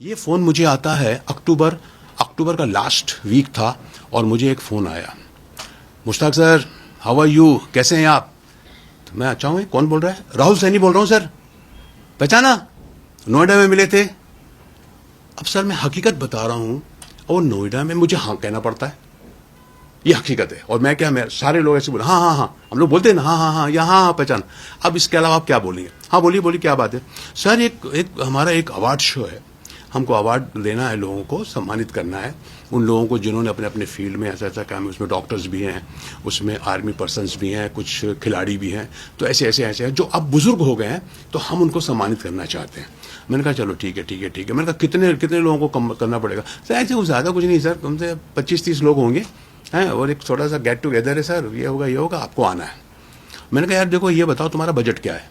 ये फ़ोन मुझे आता है अक्टूबर का लास्ट वीक था और मुझे एक फ़ोन आया, Mushtaq sir how are you, कैसे हैं आप। तो मैं अच्छा हूँ, कौन बोल रहा है। राहुल सैनी बोल रहा हूँ सर, पहचाना, नोएडा में मिले थे। अब सर मैं हकीकत बता रहा हूँ और नोएडा में मुझे हाँ कहना पड़ता है, ये हकीकत है। और मैं सारे लोग ऐसे बोले हाँ हाँ हाँ, हम लोग बोलते हैं ना हाँ हाँ हाँ या हाँ हाँ पहचान। अब इसके अलावा आप क्या बोलेंगे। हाँ बोलिए बोलिए क्या बात है। सर एक हमारा एक अवार्ड शो है, हमको अवार्ड देना है, लोगों को सम्मानित करना है, उन लोगों को जिन्होंने अपने अपने फील्ड में ऐसा ऐसा काम है। उसमें डॉक्टर्स भी हैं, उसमें आर्मी पर्सन्स भी हैं, कुछ खिलाड़ी भी हैं, तो ऐसे हैं जो अब बुजुर्ग हो गए हैं, तो हम उनको सम्मानित करना चाहते हैं। मैंने कहा चलो ठीक है। मैंने कहा कितने कितने लोगों को करना पड़ेगा। सर ऐसे कुछ ज़्यादा कुछ नहीं सर, कम से 25-30 लोग होंगे हैं, और एक छोटा सा गेट टुगेदर है सर, ये होगा, आपको आना है। मैंने कहा यार देखो ये बताओ तुम्हारा बजट क्या है।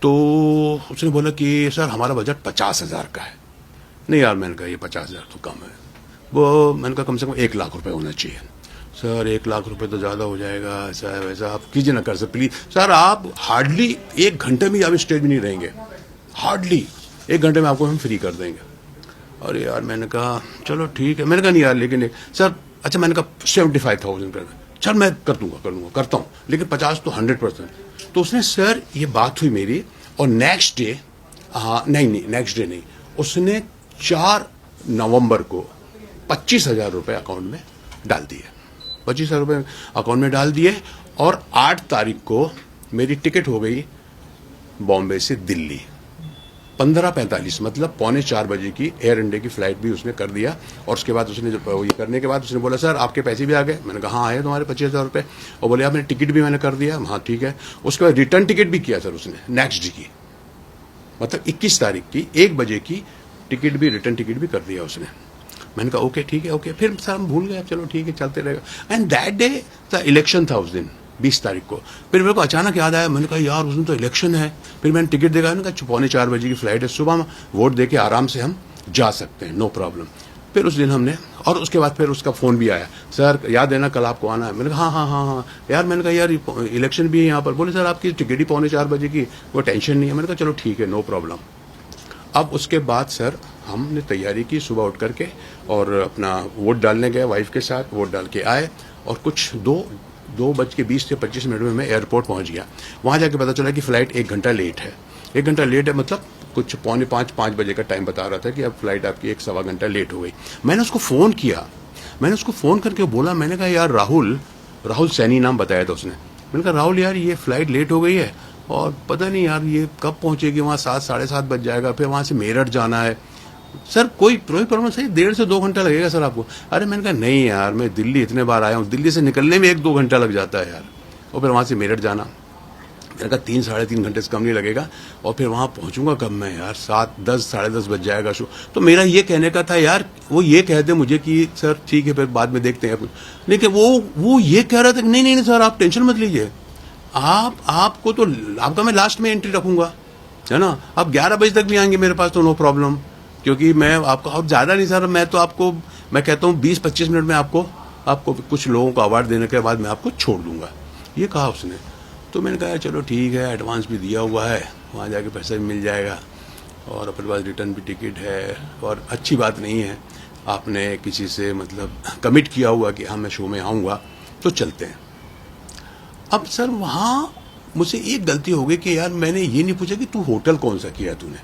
तो उसने बोला कि सर हमारा बजट 50,000 का है। नहीं यार, मैंने कहा ये 50,000 तो कम है। वो मैंने कहा कम से कम 1 लाख रुपए होना चाहिए। सर 1 लाख रुपए तो ज़्यादा हो जाएगा, ऐसा है वैसा, आप कीजिए ना, कर सर प्लीज़। सर आप हार्डली 1 घंटे में आप स्टेज में नहीं रहेंगे, हार्डली 1 घंटे में आपको हम फ्री कर देंगे। अरे यार मैंने कहा चलो ठीक है। मैंने कहा नहीं यार लेकिन सर अच्छा, मैंने कहा 75,000 कर दें। चल मैं करता हूँ, लेकिन 50 तो 100%। तो उसने सर ये बात हुई मेरी, और नेक्स्ट डे, हाँ नेक्स्ट डे नहीं, उसने 4 नवंबर को 25,000 रुपये अकाउंट में डाल दिए। 25,000 रुपये अकाउंट में डाल दिए, और 8 तारीख को मेरी टिकट हो गई बॉम्बे से दिल्ली 15:45, मतलब 3:45 बजे की एयर इंडिया की फ्लाइट भी उसने कर दिया। और उसके बाद उसने जब ये करने के बाद उसने बोला सर आपके पैसे भी आ गए। मैंने कहा हाँ आए तुम्हारे 25,000 रुपये। और बोले आपने टिकट भी मैंने कर दिया। हाँ ठीक है। उसके बाद रिटर्न टिकट भी किया सर उसने नेक्स्ट डे की, मतलब 21 तारीख की 1 बजे की टिकट भी, रिटर्न टिकट भी कर दिया उसने। मैंने कहा ओके ठीक है ओके। फिर सर हम भूल गए, चलो ठीक है चलते रहेगा। And that day the election था उस दिन 20 तारीख को। फिर मेरे को अचानक याद आया, मैंने कहा यार उस दिन तो इलेक्शन है। फिर मैंने टिकट देखा, मैंने कहा 3:45 बजे की फ्लाइट है, सुबह वोट दे के आराम से हम जा सकते हैं, नो प्रॉब्लम। फिर उस दिन हमने, और उसके बाद फिर उसका फ़ोन भी आया, सर याद है ना कल आपको आना है। मैंने कहा हाँ यार। मैंने कहा यार इलेक्शन भी है यहाँ पर। बोले सर आपकी टिकट ही 3:45 बजे की, वो टेंशन नहीं है। मैंने कहा चलो ठीक है नो प्रॉब्लम। अब उसके बाद सर हमने तैयारी की सुबह उठ करके, और अपना वोट डालने गए वाइफ के साथ, वोट डाल के आए, और कुछ 2:20 से 25 मिनट में मैं एयरपोर्ट पहुंच गया। वहां जाके पता चला कि फ्लाइट 1 घंटा लेट है। 1 घंटा लेट है मतलब कुछ 4:45-5 बजे का टाइम बता रहा था कि अब फ्लाइट आपकी 1 सवा घंटा लेट हो गई। मैंने उसको फ़ोन करके बोला, मैंने कहा यार राहुल सैनी नाम बताया था उसने। मैंने कहा राहुल यार ये फ्लाइट लेट हो गई है, और पता नहीं यार ये कब पहुंचेगी वहाँ, 7 साढ़े 7 बज जाएगा, फिर वहाँ से मेरठ जाना है। सर कोई प्रॉब्लम, सही 1.5 से 2 घंटा लगेगा सर आपको। अरे मैंने कहा नहीं यार, मैं दिल्ली इतने बार आया हूँ, दिल्ली से निकलने में 1-2 घंटा लग जाता है यार, और फिर वहाँ से मेरठ जाना। मैंने कहा 3 साढ़े 3 घंटे से कम नहीं लगेगा। और फिर वहाँ पहुँचूंगा कब मैं यार, 7-10 साढ़े 10 बज जाएगा शो। तो मेरा ये कहने का था यार, वो ये कह दे मुझे कि सर ठीक है फिर बाद में देखते हैं कुछ, लेकिन वो ये कह रहा था कि नहीं सर आप टेंशन मत लीजिए, आपको तो आपका मैं लास्ट में एंट्री रखूंगा, है ना। आप 11 बजे तक भी आएंगे मेरे पास तो नो प्रॉब्लम, क्योंकि मैं आपको, और ज़्यादा नहीं सर, मैं कहता हूँ 20-25 मिनट में आपको कुछ लोगों को अवार्ड देने के बाद मैं आपको छोड़ दूंगा, ये कहा उसने। तो मैंने कहा चलो ठीक है, एडवांस भी दिया हुआ है, वहाँ जाके पैसा भी मिल जाएगा, और अपने पास रिटर्न भी टिकट है, और अच्छी बात नहीं है आपने किसी से मतलब कमिट किया हुआ कि हाँ मैं शो में आऊँगा, तो चलते हैं। अब सर वहाँ मुझसे एक गलती हो गई कि यार मैंने ये नहीं पूछा कि तू होटल कौन सा किया तूने।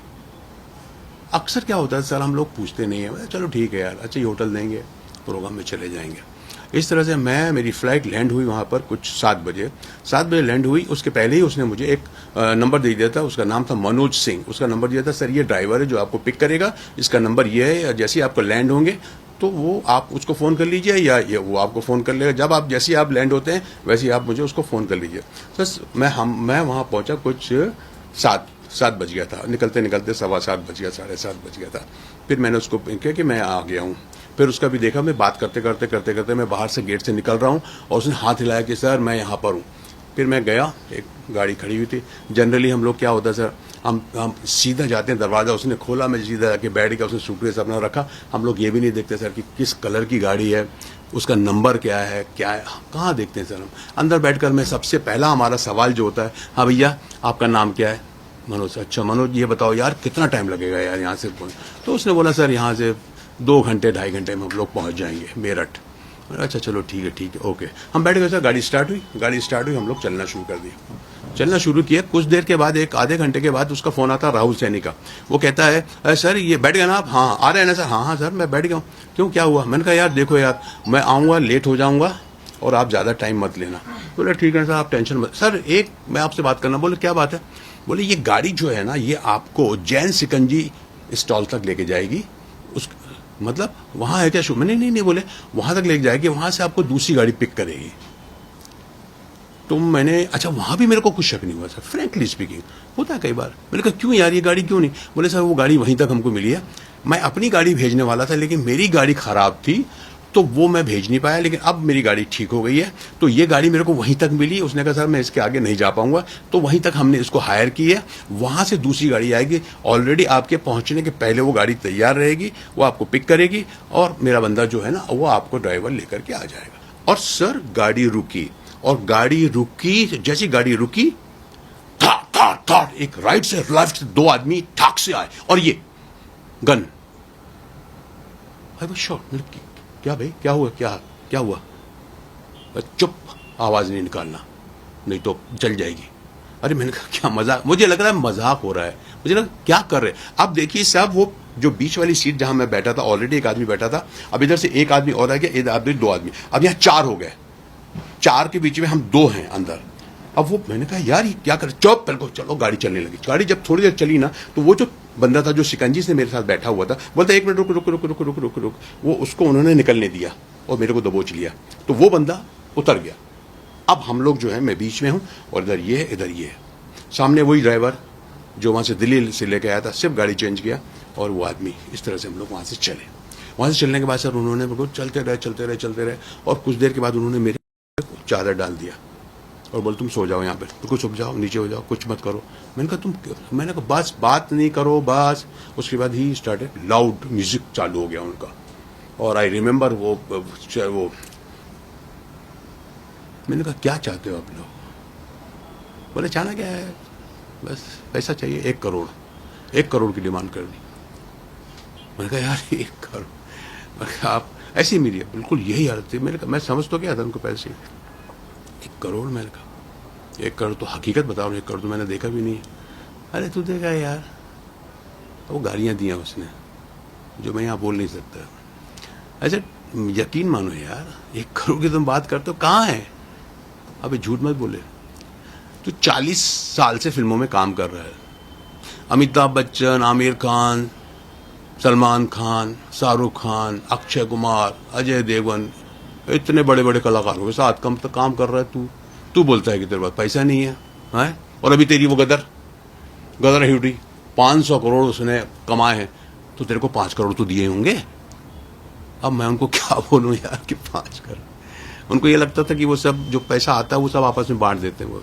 अक्सर क्या होता है सर, हम लोग पूछते नहीं है, चलो ठीक है यार, अच्छा ये होटल देंगे, प्रोग्राम में चले जाएंगे। इस तरह से मेरी फ़्लाइट लैंड हुई वहाँ पर कुछ 7 बजे लैंड हुई। उसके पहले ही उसने मुझे एक नंबर दे दिया था, उसका नाम था मनोज सिंह। उसका नंबर दिया था, सर ये ड्राइवर है जो आपको पिक करेगा, इसका नंबर ये है, जैसे ही आपको लैंड होंगे तो वो आप उसको फ़ोन कर लीजिए, या वो आपको फ़ोन कर लेगा। जब जैसे ही आप लैंड होते हैं वैसे ही आप मुझे उसको फ़ोन कर लीजिए। बस मैं वहाँ पहुँचा कुछ 7 बज गया था, निकलते 7:15 बज गया, 7:30 बज गया था। फिर मैंने उसको कहा कि मैं आ गया हूँ। फिर उसका भी देखा, मैं बात करते मैं बाहर से गेट से निकल रहा हूँ, और उसने हाथ हिलाया कि सर मैं यहाँ पर हूँ। फिर मैं गया, एक गाड़ी खड़ी हुई थी। जनरली हम लोग क्या होता है सर, हम सीधा जाते हैं, दरवाज़ा उसने खोला, मैं सीधा जाके बैठ गया, उसने सूटकेस अपना रखा। हम लोग ये भी नहीं देखते सर कि किस कलर की गाड़ी है, उसका नंबर क्या है, कहाँ देखते हैं सर हम। अंदर बैठकर मैं सबसे पहला हमारा सवाल जो होता है, हाँ भैया आपका नाम क्या है, मनोज से, अच्छा मनोज ये बताओ यार कितना टाइम लगेगा यार यहाँ से? तो उसने बोला सर यहाँ से 2 घंटे 2.5 घंटे में हम लोग पहुँच जाएंगे मेरठ। अच्छा चलो ठीक है ओके। हम बैठ गए सर, गाड़ी स्टार्ट हुई, हम लोग चलना शुरू कर दिया। चलना शुरू किया, कुछ देर के बाद एक आधे घंटे के बाद उसका फोन आता राहुल सैनी का। वो कहता है सर ये बैठ गए ना आप? हाँ आ रहे हैं ना सर? हाँ सर मैं बैठ गया हूँ। क्यों क्या हुआ? मैंने कहा यार देखो यार मैं आऊँगा लेट हो जाऊँगा और आप ज़्यादा टाइम मत लेना। बोले ठीक है सर आप टेंशन मत। सर एक मैं आपसे बात करना। बोले क्या बात है? बोले ये गाड़ी जो है ना ये आपको उज्जैन सिकंजी स्टॉल तक लेके जाएगी। उस मतलब वहाँ है क्या शो? मैंने नहीं बोले वहाँ तक लेके जाएगी, वहाँ से आपको दूसरी गाड़ी पिक करेगी। तो मैंने अच्छा वहाँ भी मेरे को कुछ शक नहीं हुआ सर, फ्रैंकली स्पीकिंग होता है कई बार। मैंने कहा क्यों यार ये गाड़ी क्यों नहीं? बोले सर वो गाड़ी वहीं तक हमको मिली है, मैं अपनी गाड़ी भेजने वाला था लेकिन मेरी गाड़ी खराब थी तो वो मैं भेज नहीं पाया, लेकिन अब मेरी गाड़ी ठीक हो गई है तो ये गाड़ी मेरे को वहीं तक मिली। उसने कहा सर मैं इसके आगे नहीं जा पाऊंगा, तो वहीं तक हमने इसको हायर की है, वहां से दूसरी गाड़ी आएगी, ऑलरेडी आपके पहुंचने के पहले वो गाड़ी तैयार रहेगी, वो आपको पिक करेगी और मेरा बंदा जो है ना वो आपको ड्राइवर लेकर के आ जाएगा। और सर गाड़ी रुकी, और गाड़ी रुकी, जैसी गाड़ी रुकी था एक राइट से लेफ्ट से 2 आदमी ठाक से आए और ये गन। I was shocked. क्या भाई क्या हुआ? क्या हुआ? चुप, आवाज नहीं निकालना नहीं तो चल जाएगी। अरे मैंने कहा क्या मजाक? मुझे लग रहा है मजाक हो रहा है, मुझे लगा क्या कर रहे। अब देखिए साहब वो जो बीच वाली सीट जहां मैं बैठा था ऑलरेडी एक आदमी बैठा था, अब इधर से एक आदमी और आ गया, इधर आदमी 2 आदमी, अब यहाँ 4 हो गए, 4 के बीच में हम 2 हैं अंदर। अब वो मैंने कहा यार ये क्या कर, चुप पहले को, चलो गाड़ी चलने लगी। गाड़ी जब थोड़ी देर चली ना तो वो जो बंदा था जो शिकंजी से मेरे साथ बैठा हुआ था बोलता 1 मिनट रुक रुक रुक रुक रुक रुक रुक, वो उसको उन्होंने निकलने दिया और मेरे को दबोच लिया, तो वो बंदा उतर गया। अब हम लोग जो है मैं बीच में हूं और इधर ये है इधर ये है, सामने वही ड्राइवर जो वहां से दिल्ली से लेके आया था, सिर्फ गाड़ी चेंज किया और वो आदमी। इस तरह से हम लोग वहां से चले। वहां से चलने के बाद सर उन्होंने मेरे को चलते रहे और कुछ देर के बाद उन्होंने मेरे को चादर डाल दिया और बोल तुम सो जाओ यहाँ पे, बिल्कुल सो जाओ, नीचे हो जाओ, कुछ मत करो। मैंने कहा मैंने कहा बस बात नहीं करो बस। उसके बाद ही स्टार्टेड लाउड म्यूजिक चालू हो गया उनका, और आई रिमेम्बर वो मैंने कहा क्या चाहते हो आप लोग? बोले चाहना क्या है, बस पैसा चाहिए, 1 करोड़ की डिमांड कर दी। मैंने कहा यार 1 करोड़? मैंने कहा आप ऐसी मेरी बिल्कुल यही हालत थी। मैंने कहा मैं समझ तो क्या था उनको पैसे, 1 करोड़? मैंने कहा 1 करोड़ तो हकीकत बता रहा हूँ, 1 करोड़ तो मैंने देखा भी नहीं। अरे तू देखा यार, वो गालियाँ दिया उसने जो मैं यहाँ बोल नहीं सकता। ऐसे यकीन मानो यार, 1 करोड़ की तुम बात करते हो, कहाँ है? अबे झूठ मत बोले, तू 40 साल से फिल्मों में काम कर रहा है, अमिताभ बच्चन, आमिर खान, सलमान खान, शाहरुख खान, अक्षय कुमार, अजय देवगन, इतने बड़े बड़े कलाकारों के साथ कम तक काम कर रहा है तू बोलता है कि तेरे पास पैसा नहीं है, हैं? और अभी तेरी वो गदर हिउडी 500 करोड़ उसने कमाए हैं, तो तेरे को 5 करोड़ तो दिए होंगे। अब मैं उनको क्या बोलूं यार कि 5 करोड़, उनको ये लगता था कि वो सब जो पैसा आता है वो सब आपस में बांट देते हैं वो।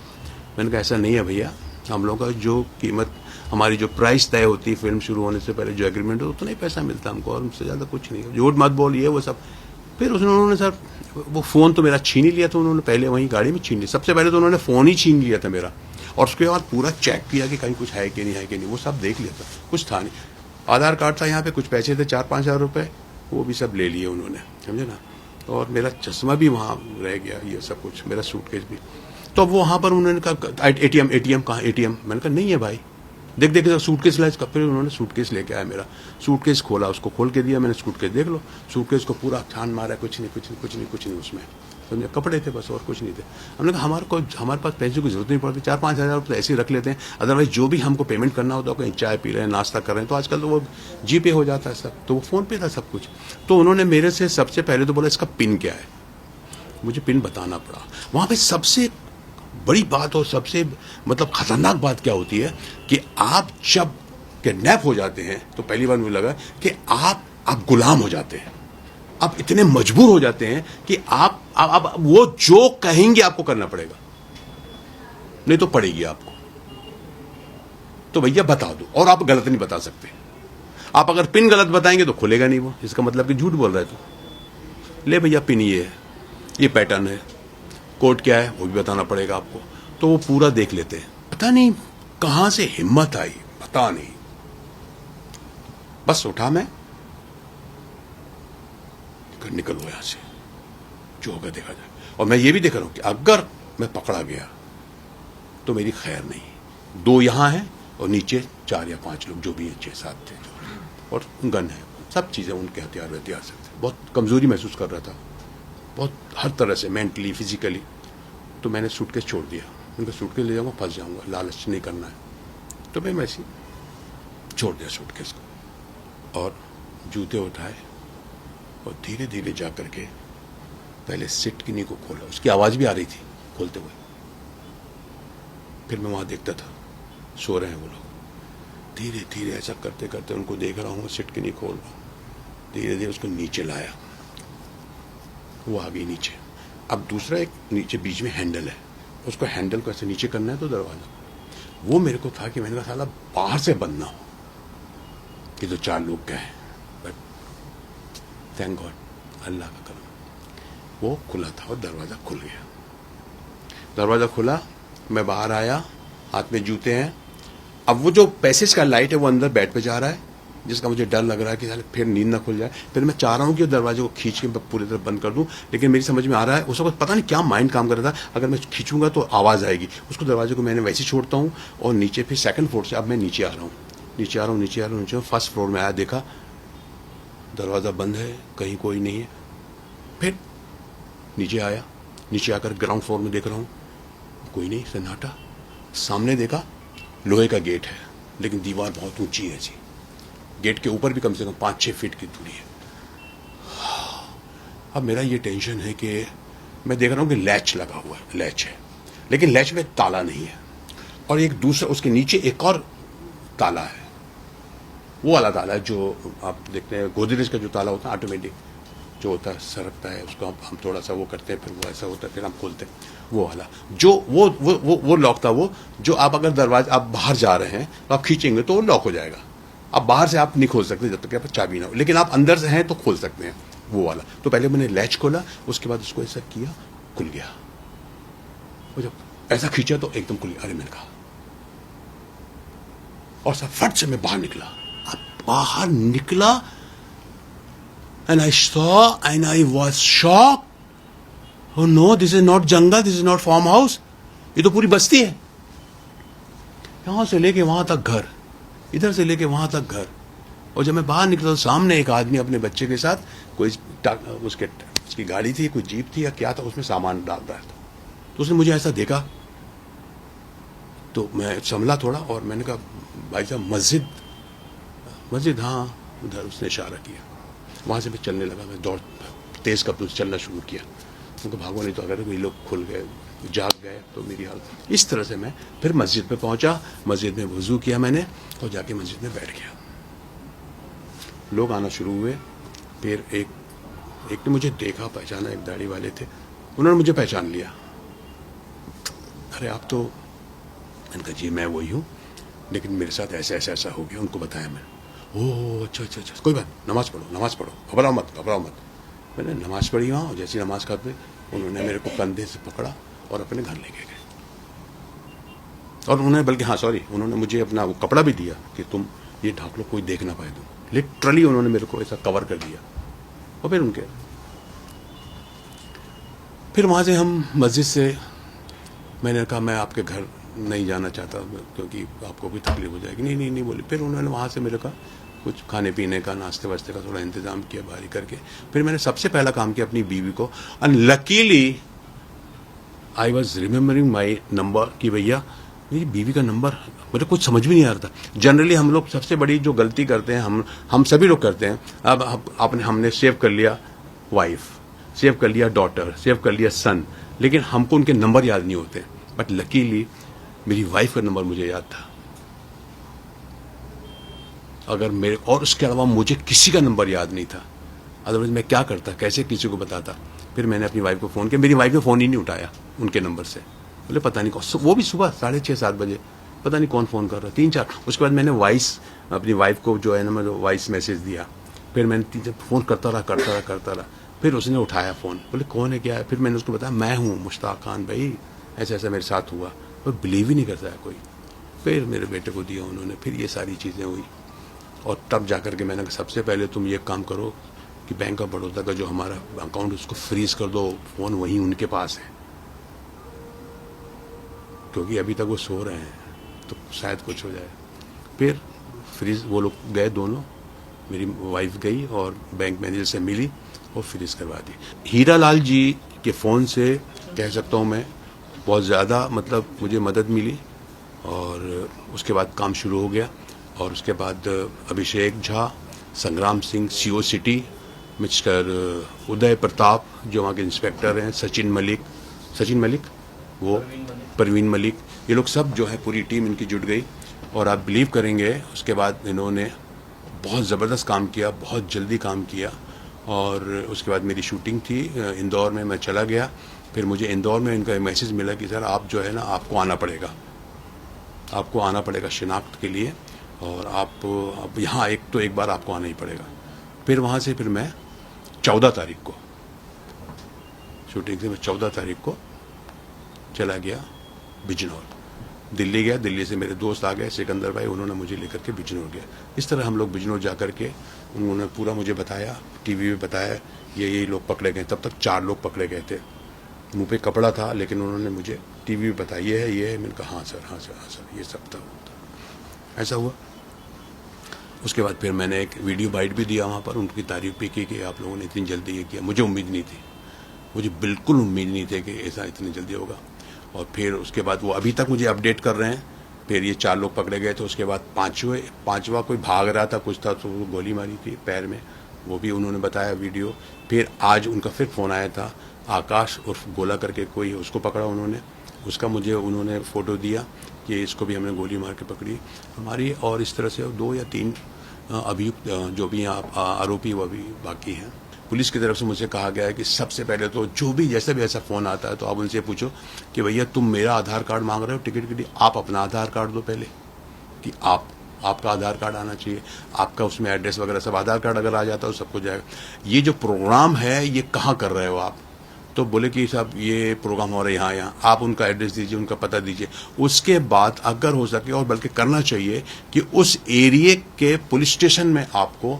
मैंने कहा ऐसा नहीं है भैया, हम लोगों का जो कीमत, हमारी जो प्राइस तय होती है फिल्म शुरू होने से पहले जो एग्रीमेंट हो उतना ही पैसा मिलता है हमको, और उससे ज़्यादा कुछ नहीं है। झूठ मत बोल, ये वो सब। फिर उन्होंने सर वो फ़ोन तो मेरा छीन ही लिया था उन्होंने, पहले वहीं गाड़ी में छीन लिया। सबसे पहले तो उन्होंने फ़ोन ही छीन लिया था मेरा, और उसके बाद पूरा चेक किया कि कहीं कुछ है कि नहीं, वो सब देख लिया था, कुछ था नहीं। आधार कार्ड था यहाँ पे, कुछ पैसे थे 4-5 हज़ार रुपये, वो भी सब ले लिए उन्होंने, समझे ना। और मेरा चश्मा भी वहाँ रह गया, ये सब कुछ, मेरा सूटकेस भी। तो अब वहाँ पर उन्होंने कहा एटीएम कहाँ? एटीएम मैंने कहा नहीं है भाई, देख सूटकेस लाइज का। फिर उन्होंने सूटकेस लेके आया मेरा, सूटकेस खोला, उसको खोल के दिया मैंने, सूटकेस देख लो। सूटकेस को पूरा छान मारा, कुछ नहीं उसमें, समझे, कपड़े थे बस और कुछ नहीं थे। हमने कहा हमारे पास पैसे की जरूरत नहीं पड़ती, 4-5 हज़ार रुपये ऐसे ही रख लेते हैं, अदरवाइज जो भी हमको पेमेंट करना होता है, कहीं चाय पी रहे हैं, नाश्ता कर रहे हैं, तो आजकल तो वो जीपे हो जाता है सब, तो वो फ़ोन पे था सब कुछ। तो उन्होंने मेरे से सबसे पहले तो बोला इसका पिन क्या है, मुझे पिन बताना पड़ा। वहाँ पर सबसे बड़ी बात और सबसे मतलब खतरनाक बात क्या होती है कि आप जब किडनैप हो जाते हैं तो पहली बार मुझे लगा कि आप गुलाम हो जाते हैं, आप इतने मजबूर हो जाते हैं कि आप वो जो कहेंगे आपको करना पड़ेगा, नहीं तो पड़ेगी आपको। तो भैया बता दो, और आप गलत नहीं बता सकते। आप अगर पिन गलत बताएंगे तो खुलेगा नहीं वो, इसका मतलब कि झूठ बोल रहा है। तो ले भैया पिन ये है, ये पैटर्न है, कोड क्या है वो भी बताना पड़ेगा आपको। तो वो पूरा देख लेते हैं। पता नहीं कहां से हिम्मत आई पता नहीं, बस उठा मैं, निकलो यहां से, जो होगा देखा जाए। और मैं ये भी देख रहा हूं कि अगर मैं पकड़ा गया तो मेरी खैर नहीं। 2 यहां हैं और नीचे 4 या 5 लोग जो भी हैं, 6-7 थे जो, और गन है, सब चीजें उनके हथियार से। बहुत कमजोरी महसूस कर रहा था, बहुत हर तरह से, मेंटली फिजिकली। तो मैंने सूटकेस छोड़ दिया, उनका सूटकेस ले जाऊंगा फंस जाऊंगा, लालच नहीं करना है। तो मैं वैसे छोड़ दिया सूटकेस को और जूते उठाए और धीरे धीरे जा करके पहले सिट की नी को खोला, उसकी आवाज भी आ रही थी खोलते हुए। फिर मैं वहां देखता था सो रहे हैं वो लोग, धीरे धीरे ऐसा करते करते उनको देख रहा हूं, सिट की नी खोल रहा हूं, धीरे धीरे उसको नीचे लाया, वो आ गई नीचे। अब दूसरा एक नीचे बीच में हैंडल है, उसको हैंडल को ऐसे नीचे करना है तो दरवाजा, वो मेरे को था कि मैंने कहा साला बाहर से बंद ना हो कि तो 4 लोग गए, बट थैंक गॉड, अल्लाह का करम, वो खुला था और दरवाजा खुल गया। दरवाजा खुला, मैं बाहर आया, हाथ में जूते हैं। अब वो जो पैसेज का लाइट है वो अंदर बेड पे जा रहा है, जिसका मुझे डर लग रहा है कि साले फिर नींद ना खुल जाए। फिर मैं चाह रहा हूं कि दरवाजे को खींच के पूरी तरह बंद कर दूं, लेकिन मेरी समझ में आ रहा है उस वक्त पता नहीं क्या माइंड काम कर रहा था, अगर मैं खींचूंगा तो आवाज आएगी। उसको दरवाजे को मैंने वैसे छोड़ता हूं और नीचे फिर 2nd फ्लोर से अब मैं नीचे आ रहा हूं, नीचे 1st फ्लोर में आया, देखा दरवाजा बंद है, कहीं कोई नहीं है। फिर नीचे आया, नीचे आकर ग्राउंड फ्लोर में देख रहा हूं, कोई नहीं, सन्नाटा। सामने देखा लोहे का गेट है, लेकिन दीवार बहुत ऊंची है जी, गेट के ऊपर भी कम से कम 5-6 फीट की दूरी है। अब मेरा ये टेंशन है कि मैं देख रहा हूं कि लैच लगा हुआ है, लैच है, लेकिन लैच में ताला नहीं है, और एक दूसरा उसके नीचे एक और ताला है, वो वाला ताला है जो आप देखते हैं गोदरेज का जो ताला होता है ऑटोमेटिक जो होता है, सरकता है, उसको हम थोड़ा सा वो करते हैं, फिर वो ऐसा होता है, फिर हम खोलते हैं, वो वाला जो वो लॉक था, वो जो आप अगर दरवाजा आप बाहर जा रहे हैं तो आप खींचेंगे तो वो लॉक हो जाएगा। आप बाहर से आप नहीं खोल सकते जब तक आप चाबी ना हो, लेकिन आप अंदर से हैं तो खोल सकते हैं, वो वाला। तो पहले मैंने लैच खोला, उसके बाद उसको ऐसा किया, खुल गया। वो जब ऐसा खींचा तो एकदम खुल गया। अरे मैंने कहा, और सब फट से मैं बाहर निकला। अब बाहर निकला and I saw and I was shocked. Oh no, this is not jungle, this is not farm house. ये तो पूरी बस्ती है, यहां से लेके वहां तक घर, इधर से लेके वहां तक घर। और जब मैं बाहर निकला तो सामने एक आदमी अपने बच्चे के साथ, कोई उसकी गाड़ी थी, कोई जीप थी या क्या था, उसमें सामान डाल रहा था। तो उसने मुझे ऐसा देखा तो मैं संभला थोड़ा, और मैंने कहा भाई साहब मस्जिद, हाँ उधर। उसने इशारा किया, वहां से मैं चलने लगा, मैं दौड़ तेज कदम से चलना शुरू किया, उनको भागो नहीं तो अगर कोई लोग खुल गए, जाग गए तो मेरी हालत। इस तरह से मैं फिर मस्जिद पे पहुंचा, मस्जिद में वजू किया मैंने और जाके मस्जिद में बैठ गया। लोग आना शुरू हुए, फिर एक ने मुझे देखा, पहचाना, एक दाढ़ी वाले थे, उन्होंने मुझे पहचान लिया। अरे आप तो, मैंने कहा जी मैं वही हूँ, लेकिन मेरे साथ ऐसा हो गया। उनको बताया मैं, ओह अच्छा, कोई बात, नमाज पढ़ो, घबराओ मत। मैंने नमाज पढ़ी वहाँ, और जैसी नमाज खाते उन्होंने मेरे को कंधे से पकड़ा और अपने घर लेके गए। और उन्होंने बल्कि उन्होंने मुझे अपना वो कपड़ा भी दिया कि तुम ये ढाक लो, कोई देख ना पाए तुम। लिटरली उन्होंने मेरे को ऐसा कवर कर दिया। और फिर वहाँ से हम मस्जिद से, मैंने कहा मैं आपके घर नहीं जाना चाहता क्योंकि आपको भी तकलीफ हो जाएगी। नहीं बोली। फिर उन्होंने वहाँ से मेरे का कुछ खाने पीने का, नाश्ते वास्ते का थोड़ा इंतजाम किया बाहरी करके। फिर मैंने सबसे पहला काम किया अपनी बीवी को, and luckily I was remembering my number कि भैया मेरी बीवी का नंबर मुझे कुछ समझ भी नहीं आ रहा था। जनरली हम लोग सबसे बड़ी जो गलती करते हैं, हम सभी लोग करते हैं, अब हमने सेव कर लिया वाइफ, सेव कर लिया डॉटर, सेव कर लिया सन, लेकिन हमको उनके नंबर याद नहीं होते। बट लकीली मेरी वाइफ का नंबर मुझे याद था। अगर मेरे, और उसके अलावा मुझे किसी का नंबर याद नहीं था, अदरवाइज मैं क्या करता, कैसे किसी को बताता। फिर मैंने अपनी वाइफ को फ़ोन किया, मेरी वाइफ ने फ़ोन ही नहीं उठाया उनके नंबर से। बोले पता नहीं कौन, वो भी सुबह 6:30-7 बजे, पता नहीं कौन फ़ोन कर रहा, 3-4। उसके बाद मैंने अपनी वाइफ को जो है ना, मैं वॉइस मैसेज दिया। फिर मैंने 3-4 फ़ोन करता रहा। फिर उसने उठाया फ़ोन, बोले कौन है, क्या है। फिर मैंने उसको बताया मैं हूँ मुश्ताक खान भाई, ऐसा मेरे साथ हुआ। वो बिलीव ही नहीं करता है कोई। फिर मेरे बेटे को दिया उन्होंने, फिर ये सारी चीज़ें हुई। और तब जाकर के मैंने कहा सबसे पहले तुम ये काम करो कि बैंक ऑफ बड़ौदा का जो हमारा अकाउंट उसको फ्रीज कर दो, फ़ोन वहीं उनके पास है, क्योंकि अभी तक वो सो रहे हैं तो शायद कुछ हो जाए। फिर फ्रीज वो लोग गए दोनों, मेरी वाइफ गई और बैंक मैनेजर से मिली और फ्रीज करवा दी। हीरा लाल जी के फ़ोन से कह सकता हूँ मैं बहुत ज़्यादा मतलब मुझे मदद मिली, और उसके बाद काम शुरू हो गया। और उसके बाद अभिषेक झा, संग्राम Singh CO city, mister Uday Pratap जो वहाँ के इंस्पेक्टर हैं, सचिन मलिक वो परवीन मलिक, ये लोग सब जो है पूरी टीम इनकी जुट गई। और आप बिलीव करेंगे उसके बाद इन्होंने बहुत ज़बरदस्त काम किया, बहुत जल्दी काम किया। और उसके बाद मेरी शूटिंग थी इंदौर में, मैं चला गया। फिर मुझे इंदौर में इनका मैसेज मिला कि सर आप जो है ना आपको आना पड़ेगा शिनाख्त के लिए, और आप यहाँ एक बार आपको आना ही पड़ेगा। फिर वहाँ से फिर मैं 14 तारीख को शूटिंग से मैं 14 तारीख को चला गया बिजनौर, दिल्ली गया। दिल्ली से मेरे दोस्त आ गए, सिकंदर भाई, उन्होंने मुझे लेकर के बिजनौर गया। इस तरह हम लोग बिजनौर जा कर के उन्होंने पूरा मुझे बताया, टीवी में बताया ये लोग पकड़े गए। तब तक 4 लोग पकड़े गए थे, मुंह पे कपड़ा था, लेकिन उन्होंने मुझे टीवी में बताया ये है। मैंने कहा हाँ सर ये सब था। ऐसा हुआ। उसके बाद फिर मैंने एक वीडियो बाइट भी दिया वहाँ पर, उनकी तारीफ भी की कि आप लोगों ने इतनी जल्दी ये किया। मुझे उम्मीद नहीं थी, मुझे बिल्कुल उम्मीद नहीं थी कि ऐसा इतनी जल्दी होगा। और फिर उसके बाद वो अभी तक मुझे अपडेट कर रहे हैं। फिर ये 4 लोग पकड़े गए थे, उसके बाद पांचवा कोई भाग रहा था, कुछ था, तो वो गोली मारी थी पैर में, वो भी उन्होंने बताया वीडियो। फिर आज उनका फिर फ़ोन आया था, आकाश उर्फ गोला करके कोई, उसको पकड़ा उन्होंने, उसका मुझे उन्होंने फ़ोटो दिया कि इसको भी हमने गोली मार के पकड़ी हमारी। और इस तरह से 2 या 3 अभियुक्त जो भी आरोपी वो भी बाकी हैं। पुलिस की तरफ से मुझे कहा गया है कि सबसे पहले तो जो भी जैसे भी ऐसा फ़ोन आता है तो आप उनसे पूछो कि भैया तुम मेरा आधार कार्ड मांग रहे हो टिकट के लिए, आप अपना आधार कार्ड दो पहले, कि आपका आधार कार्ड आना चाहिए, आपका उसमें एड्रेस वगैरह सब, आधार कार्ड अगर आ जाता है तो सब कुछ जाएगा। ये जो प्रोग्राम है ये कहाँ कर रहे हो आप? तो बोले कि साहब ये प्रोग्राम हो रहा है यहाँ, आप उनका एड्रेस दीजिए, उनका पता दीजिए। उसके बाद अगर हो सके, और बल्कि करना चाहिए कि उस एरिए के पुलिस स्टेशन में आपको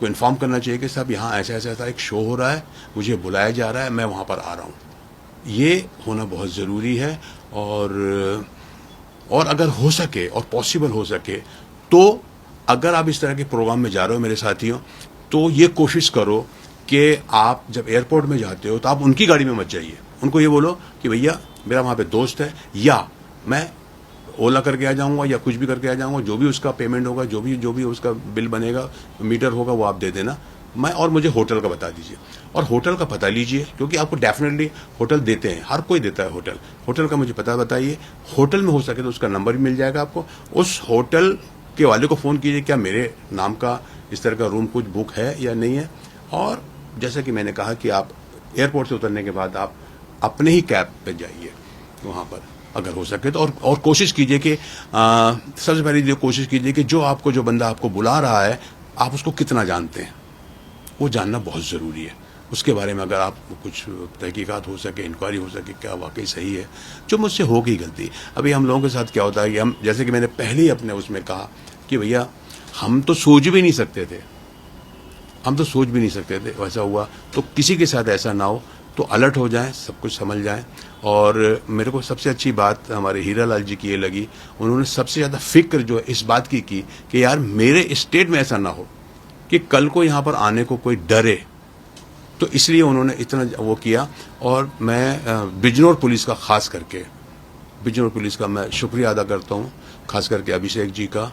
इन्फॉर्म करना चाहिए कि साहब यहाँ ऐसा एक शो हो रहा है, मुझे बुलाया जा रहा है, मैं वहाँ पर आ रहा हूँ। ये होना बहुत ज़रूरी है। और अगर हो सके और पॉसिबल हो सके तो अगर आप इस तरह के प्रोग्राम में जा रहे हो मेरे साथियों, तो ये कोशिश करो कि आप जब एयरपोर्ट में जाते हो तो आप उनकी गाड़ी में मत जाइए। उनको ये बोलो कि भैया मेरा वहाँ पे दोस्त है, या मैं ओला करके आ जाऊंगा या कुछ भी करके आ जाऊंगा, जो भी उसका पेमेंट होगा, जो भी उसका बिल बनेगा, मीटर होगा, वो आप दे देना, और मुझे होटल का बता दीजिए। और होटल का पता लीजिए, क्योंकि आपको डेफिनेटली होटल देते हैं, हर कोई देता है होटल का मुझे पता बताइए। होटल में हो सके तो उसका नंबर भी मिल जाएगा आपको। उस होटल के वाले को फ़ोन कीजिए, क्या मेरे नाम का इस तरह का रूम कुछ बुक है या नहीं है। और जैसा कि मैंने कहा कि आप एयरपोर्ट से उतरने के बाद आप अपने ही कैब पे जाइए वहाँ पर, अगर हो सके तो। और कोशिश कीजिए कि सबसे पहले कोशिश कीजिए कि जो बंदा आपको बुला रहा है, आप उसको कितना जानते हैं, वो जानना बहुत ज़रूरी है। उसके बारे में अगर आप कुछ तहकीकात हो सके, इंक्वायरी हो सके, क्या वाकई सही है। जो मुझसे हो गई गलती, अभी हम लोगों के साथ क्या होता है कि हम, जैसे कि मैंने पहले ही अपने उसमें कहा कि भैया हम तो सोच भी नहीं सकते थे, वैसा हुआ। तो किसी के साथ ऐसा ना हो, तो अलर्ट हो जाएं, सब कुछ समझ जाएं। और मेरे को सबसे अच्छी बात हमारे हीरा लाल जी की ये लगी, उन्होंने सबसे ज़्यादा फिक्र जो है इस बात की कि यार मेरे स्टेट में ऐसा ना हो कि कल को यहाँ पर आने को कोई डरे। तो इसलिए उन्होंने इतना वो किया। और मैं बिजनौर पुलिस का मैं शुक्रिया अदा करता हूँ, खास करके अभिषेक जी का,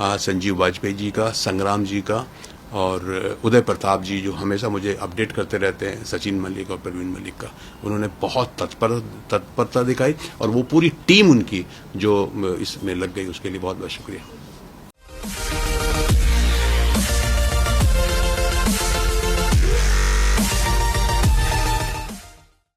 संजीव वाजपेयी जी का, संग्राम जी का, और उदय प्रताप जी जो हमेशा मुझे अपडेट करते रहते हैं, सचिन मलिक और परवीन मलिक का। उन्होंने बहुत तत्परता दिखाई, और वो पूरी टीम उनकी जो इसमें लग गई, उसके लिए बहुत बहुत शुक्रिया।